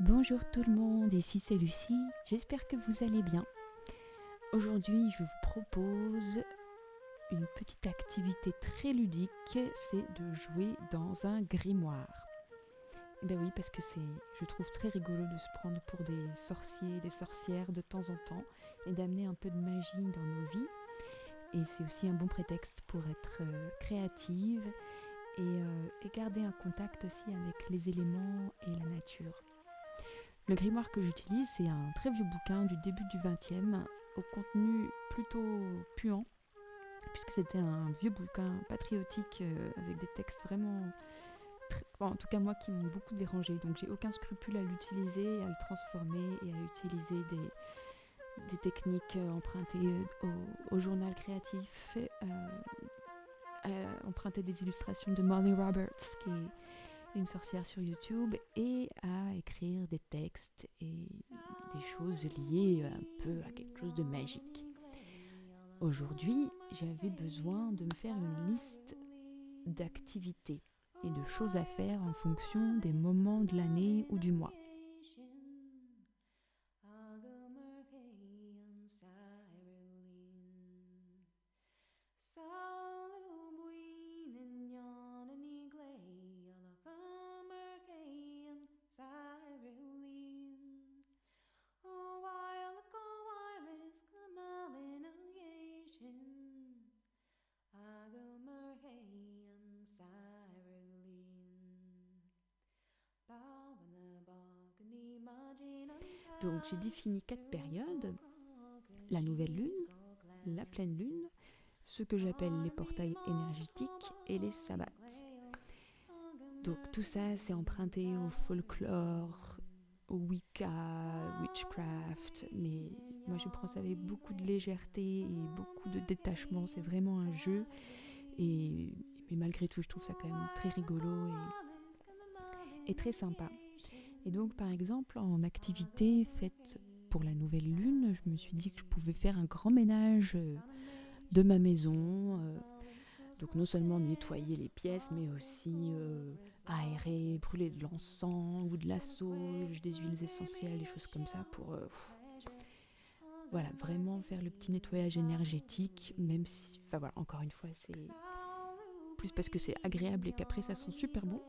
Bonjour tout le monde, ici c'est Lucie, j'espère que vous allez bien. Aujourd'hui je vous propose une petite activité très ludique, c'est de jouer dans un grimoire. Et bien oui, parce que je trouve très rigolo de se prendre pour des sorciers et des sorcières de temps en temps et d'amener un peu de magie dans nos vies. Et c'est aussi un bon prétexte pour être créative et garder un contact aussi avec les éléments et la nature. Le grimoire que j'utilise, c'est un très vieux bouquin du début du XXe, au contenu plutôt puant, puisque c'était un vieux bouquin patriotique avec des textes vraiment, en tout cas moi, qui m'ont beaucoup dérangé. Donc j'ai aucun scrupule à l'utiliser, à le transformer et à utiliser des techniques empruntées au journal créatif, emprunter des illustrations de Molly Roberts, qui est une sorcière sur YouTube, et à écrire des textes et des choses liées un peu à quelque chose de magique. Aujourd'hui, j'avais besoin de me faire une liste d'activités et de choses à faire en fonction des moments de l'année ou du mois. Donc j'ai défini 4 périodes: la nouvelle lune, la pleine lune, ce que j'appelle les portails énergétiques et les sabbats. Donc tout ça, c'est emprunté au folklore, au Wicca, witchcraft, mais moi je prends ça avec beaucoup de légèreté et beaucoup de détachement. C'est vraiment un jeu, mais malgré tout, je trouve ça quand même très rigolo et très sympa. Et donc par exemple, en activité faite pour la nouvelle lune, je me suis dit que je pouvais faire un grand ménage de ma maison. Donc non seulement nettoyer les pièces, mais aussi aérer, brûler de l'encens ou de la sauge, des huiles essentielles, des choses comme ça pour voilà, vraiment faire le petit nettoyage énergétique, même si, enfin voilà, encore une fois, c'est plus parce que c'est agréable et qu'après ça sent super bon.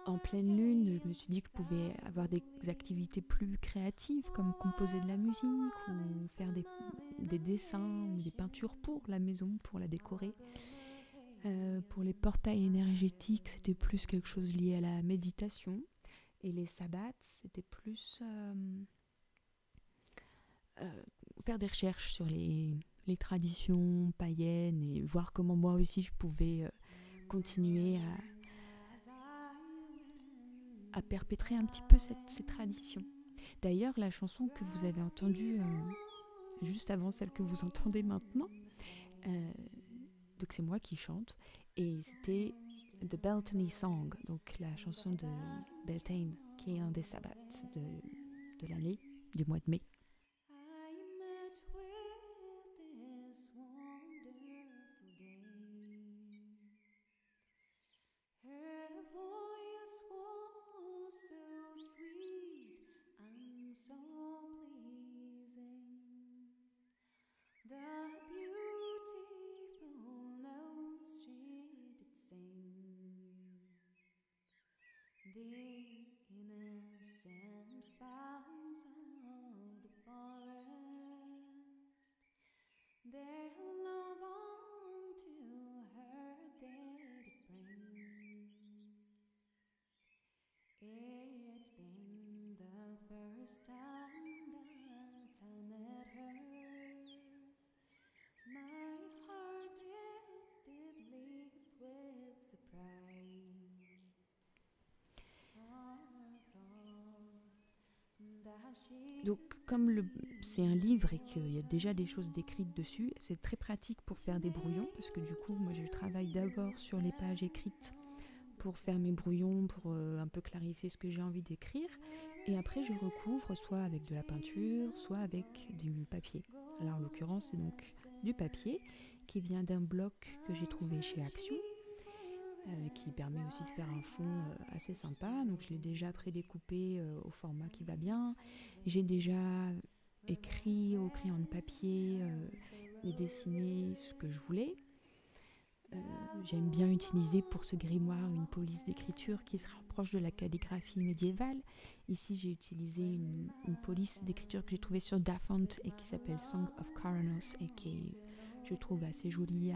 En pleine lune, je me suis dit que je pouvais avoir des activités plus créatives, comme composer de la musique ou faire des dessins ou des peintures pour la maison, pour la décorer. Pour les portails énergétiques, c'était plus quelque chose lié à la méditation. Et les sabbats, c'était plus faire des recherches sur les traditions païennes et voir comment moi aussi je pouvais continuer à perpétrer un petit peu ces traditions. D'ailleurs, la chanson que vous avez entendue juste avant celle que vous entendez maintenant, donc c'est moi qui chante, et c'était The Beltane Song, donc la chanson de Beltane, qui est un des sabbats de l'année, du mois de mai. Donc comme c'est un livre et qu'il y a déjà des choses décrites dessus, c'est très pratique pour faire des brouillons, parce que du coup moi je travaille d'abord sur les pages écrites pour faire mes brouillons, pour un peu clarifier ce que j'ai envie d'écrire, et après je recouvre soit avec de la peinture, soit avec du papier. Alors en l'occurrence c'est donc du papier qui vient d'un bloc que j'ai trouvé chez Action, qui permet aussi de faire un fond assez sympa. Donc je l'ai déjà prédécoupé au format qui va bien. J'ai déjà écrit au crayon de papier et dessiné ce que je voulais. J'aime bien utiliser pour ce grimoire une police d'écriture qui se rapproche de la calligraphie médiévale. Ici, j'ai utilisé une police d'écriture que j'ai trouvée sur Dafont et qui s'appelle Song of Caranos et qui est, je trouve, assez jolie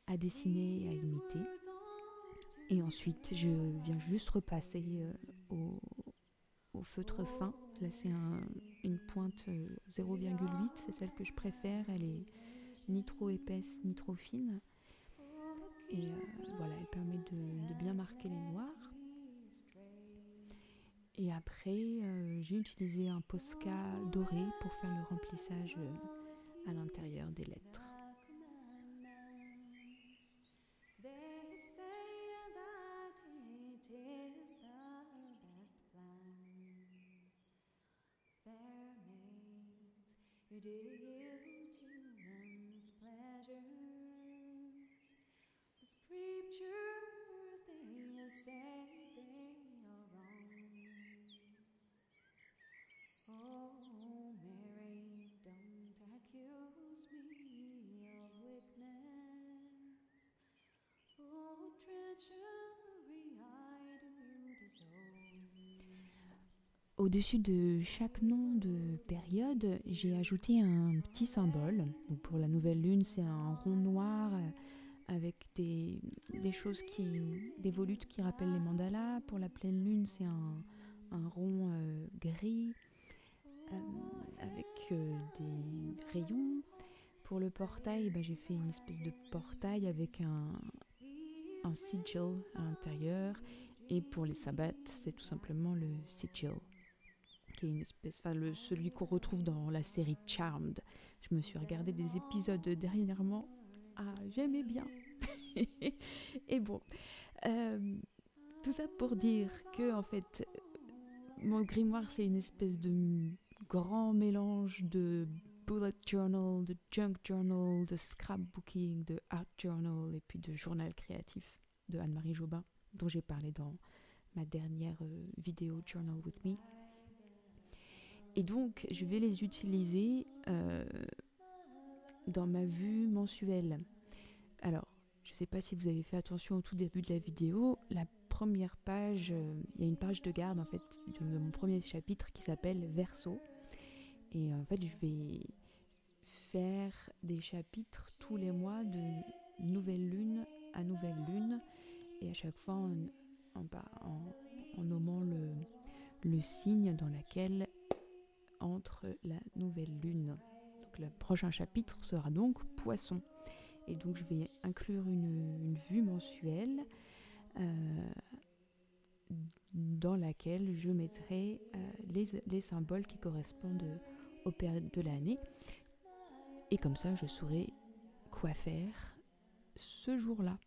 à dessiner et à imiter. Et ensuite, je viens juste repasser au feutre fin. Là, c'est une pointe 0,8, c'est celle que je préfère. Elle est ni trop épaisse ni trop fine. Et voilà, elle permet de bien marquer les noirs. Et après, j'ai utilisé un Posca doré pour faire le remplissage à l'intérieur des lettres. Au-dessus de chaque nom de période, j'ai ajouté un petit symbole. Donc pour la nouvelle lune, c'est un rond noir avec des choses des volutes qui rappellent les mandalas. Pour la pleine lune, c'est un rond gris avec des rayons. Pour le portail, j'ai fait une espèce de portail avec un sigil à l'intérieur. Et pour les sabbats, c'est tout simplement le sigil, qui est une espèce, celui qu'on retrouve dans la série Charmed. Je me suis regardé des épisodes dernièrement. Ah, j'aimais bien. Et bon, tout ça pour dire que en fait, mon grimoire, c'est une espèce de grand mélange de bullet journal, de junk journal, de scrapbooking, de art journal et puis de journal créatif de Anne-Marie Jobin, dont j'ai parlé dans ma dernière vidéo Journal with Me. Et donc, je vais les utiliser dans ma vue mensuelle. Alors, je ne sais pas si vous avez fait attention au tout début de la vidéo, la première page, il y a une page de garde en fait de mon premier chapitre qui s'appelle Verseau. Et en fait, je vais faire des chapitres tous les mois de nouvelle lune à nouvelle lune, et à chaque fois en nommant le signe dans lequel entre la nouvelle lune. Donc le prochain chapitre sera donc Poisson. Et donc je vais inclure une vue mensuelle dans laquelle je mettrai les symboles qui correspondent aux périodes de l'année. Et comme ça, je saurai quoi faire ce jour-là.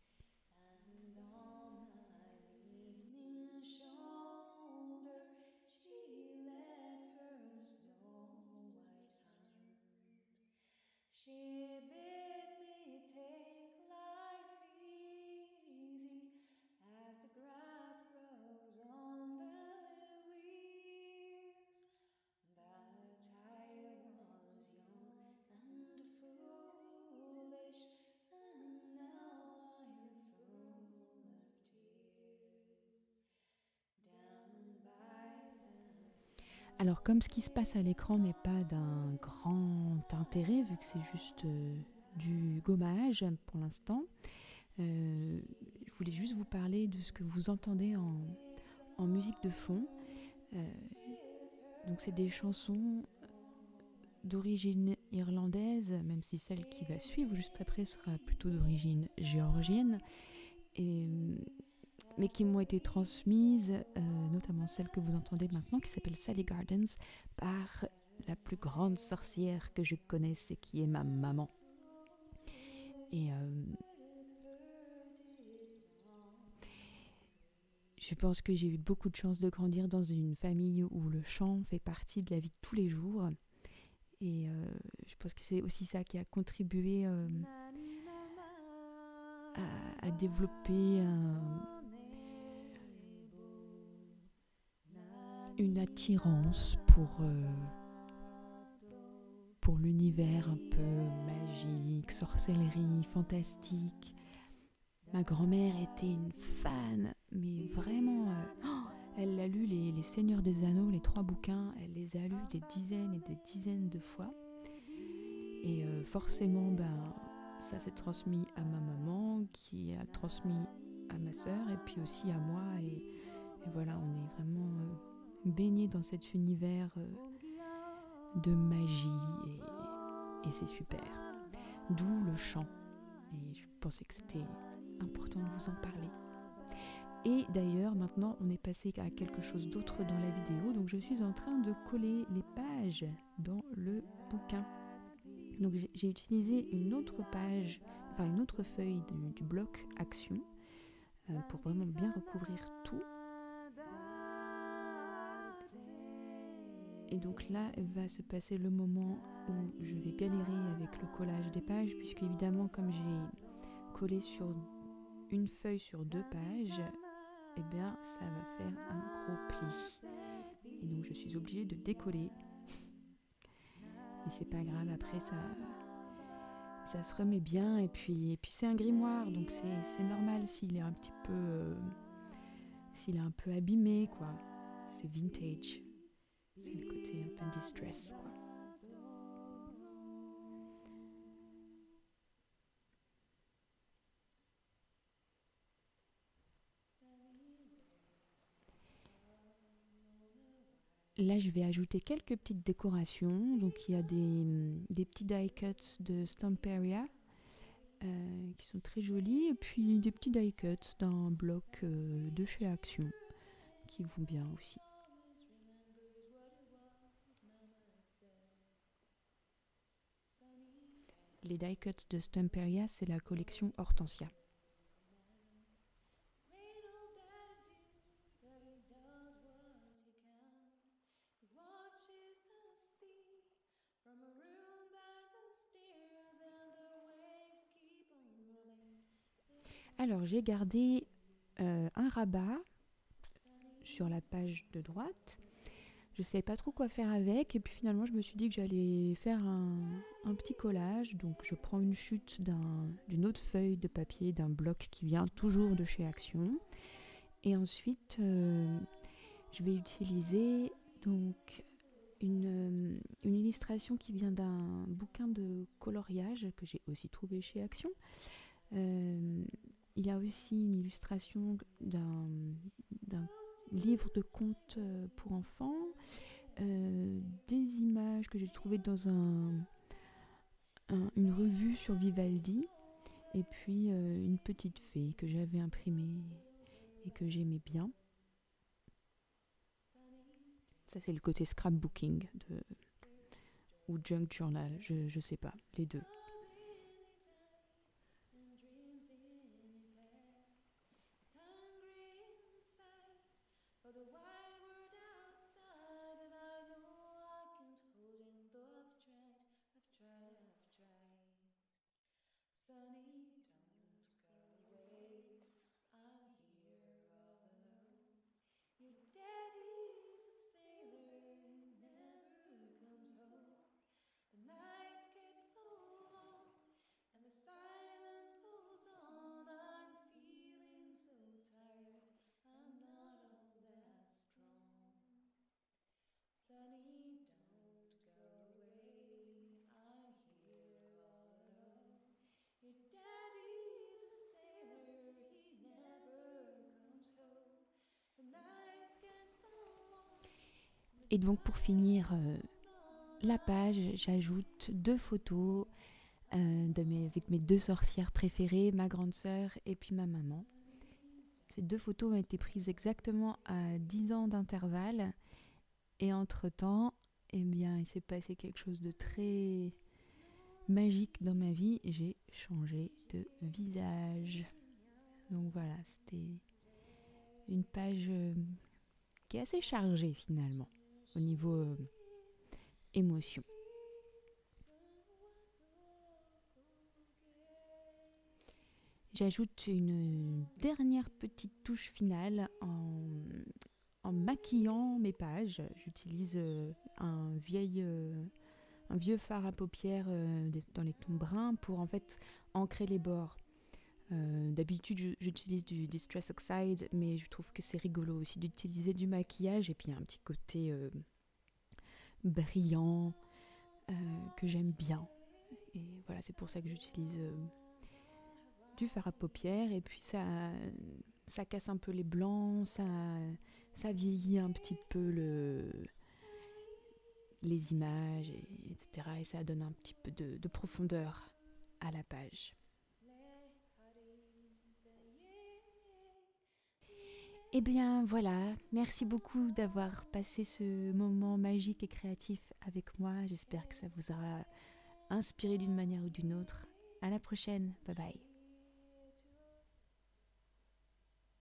Alors comme ce qui se passe à l'écran n'est pas d'un grand intérêt, vu que c'est juste du gommage pour l'instant, je voulais juste vous parler de ce que vous entendez en musique de fond. Donc c'est des chansons d'origine irlandaise, même si celle qui va suivre juste après sera plutôt d'origine géorgienne, mais qui m'ont été transmises, notamment celle que vous entendez maintenant, qui s'appelle Sally Gardens, par la plus grande sorcière que je connaisse et qui est ma maman. Et je pense que j'ai eu beaucoup de chance de grandir dans une famille où le chant fait partie de la vie de tous les jours. Et je pense que c'est aussi ça qui a contribué à développer une attirance pour l'univers un peu magique, sorcellerie, fantastique. Ma grand-mère était une fan, mais vraiment, elle a lu les Seigneurs des Anneaux, les 3 bouquins, elle les a lus des dizaines et des dizaines de fois. Et forcément, ça s'est transmis à ma maman, qui a transmis à ma sœur, et puis aussi à moi. Et voilà, on est vraiment baignés dans cet univers de magie, et c'est super. D'où le chant. Et je pensais que c'était important de vous en parler. Et d'ailleurs, maintenant, on est passé à quelque chose d'autre dans la vidéo. Donc, je suis en train de coller les pages dans le bouquin. Donc, j'ai utilisé une autre page, enfin une autre feuille du bloc action pour vraiment bien recouvrir tout. Et donc là, va se passer le moment où je vais galérer avec le collage des pages, puisque évidemment, comme j'ai collé sur une feuille sur 2 pages, eh bien, ça va faire un gros pli. Et donc, je suis obligée de décoller. Mais c'est pas grave, après, ça se remet bien. Et puis c'est un grimoire, donc c'est normal s'il est un petit peu... s'il est un peu abîmé, quoi. C'est vintage. C'est le côté un peu distress, quoi. Là, je vais ajouter quelques petites décorations. Donc, il y a des petits die cuts de Stamperia qui sont très jolis. Et puis, des petits die cuts d'un bloc de chez Action qui vont bien aussi. Les die cuts de Stamperia, c'est la collection Hortensia. Alors, j'ai gardé un rabat sur la page de droite. Je ne savais pas trop quoi faire avec, et puis finalement, je me suis dit que j'allais faire un petit collage. Donc, je prends une chute d'une autre feuille de papier, d'un bloc qui vient toujours de chez Action. Et ensuite, je vais utiliser donc une illustration qui vient d'un bouquin de coloriage que j'ai aussi trouvé chez Action. Il y a aussi une illustration d'un livre de contes pour enfants, des images que j'ai trouvées dans une revue sur Vivaldi, et puis une petite fée que j'avais imprimée et que j'aimais bien. Ça, c'est le côté scrapbooking ou junk journal, je sais pas, les deux. Et donc pour finir la page, j'ajoute 2 photos avec mes 2 sorcières préférées, ma grande sœur et puis ma maman. Ces 2 photos ont été prises exactement à 10 ans d'intervalle. Et entre-temps, eh bien, il s'est passé quelque chose de très magique dans ma vie. J'ai changé de visage. Donc voilà, c'était une page qui est assez chargée finalement au niveau émotion. J'ajoute une dernière petite touche finale en maquillant mes pages. J'utilise un vieux fard à paupières dans les tons bruns pour en fait ancrer les bords. D'habitude, j'utilise du Distress Oxide, mais je trouve que c'est rigolo aussi d'utiliser du maquillage et puis il y a un petit côté brillant que j'aime bien. Et voilà, c'est pour ça que j'utilise du fard à paupières et puis ça casse un peu les blancs, ça vieillit un petit peu les images, etc. Et ça donne un petit peu de profondeur à la page. Eh bien voilà, merci beaucoup d'avoir passé ce moment magique et créatif avec moi. J'espère que ça vous aura inspiré d'une manière ou d'une autre. À la prochaine, bye bye.